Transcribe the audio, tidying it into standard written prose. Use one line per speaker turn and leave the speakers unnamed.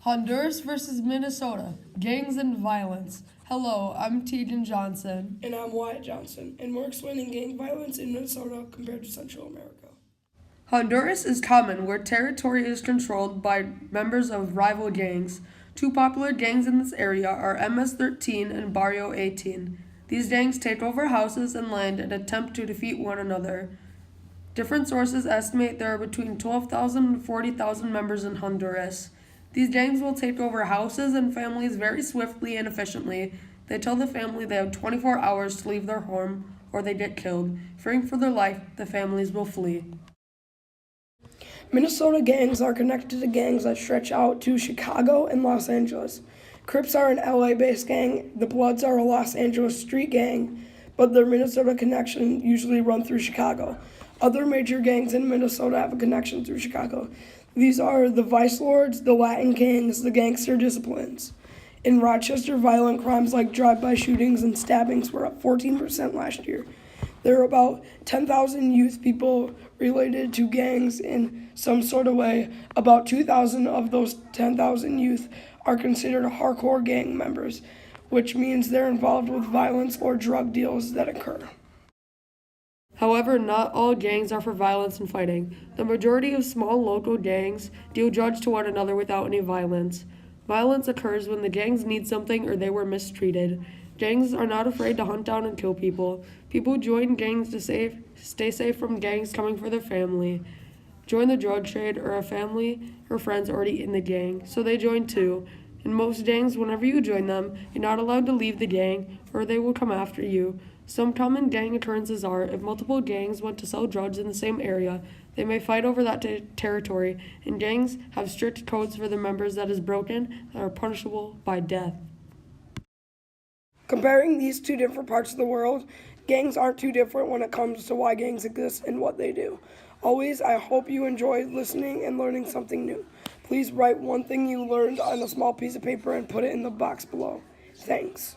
Honduras versus Minnesota. Gangs and violence. Hello, I'm Tegan Johnson.
And I'm Wyatt Johnson, and we're explaining gang violence in Minnesota compared to Central America.
Honduras is common where territory is controlled by members of rival gangs. Two popular gangs in this area are MS-13 and Barrio 18. These gangs take over houses and land and attempt to defeat one another. Different sources estimate there are between 12,000 and 40,000 members in Honduras. These gangs will take over houses and families very swiftly and efficiently. They tell the family they have 24 hours to leave their home or they get killed. Fearing for their life, the families will flee.
Minnesota gangs are connected to gangs that stretch out to Chicago and Los Angeles. Crips are an LA-based gang, the Bloods are a Los Angeles street gang, but their Minnesota connection usually run through Chicago. Other major gangs in Minnesota have a connection through Chicago. These are the Vice Lords, the Latin Kings, the Gangster Disciplines. In Rochester, violent crimes like drive-by shootings and stabbings were up 14% last year. There are about 10,000 youth people related to gangs in some sort of way. About 2,000 of those 10,000 youth are considered hardcore gang members, which means they're involved with violence or drug deals that occur.
However, not all gangs are for violence and fighting. The majority of small local gangs deal drugs to one another without any violence. Violence occurs when the gangs need something or they were mistreated. Gangs are not afraid to hunt down and kill people. People join gangs to stay safe from gangs coming for their family. Join the drug trade or a family or friends already in the gang, so they join too. In most gangs, whenever you join them, you're not allowed to leave the gang or they will come after you. Some common gang occurrences are if multiple gangs want to sell drugs in the same area, they may fight over that territory, and gangs have strict codes for their members that is broken that are punishable by death.
Comparing these two different parts of the world, gangs aren't too different when it comes to why gangs exist and what they do. Always, I hope you enjoyed listening and learning something new. Please write one thing you learned on a small piece of paper and put it in the box below. Thanks.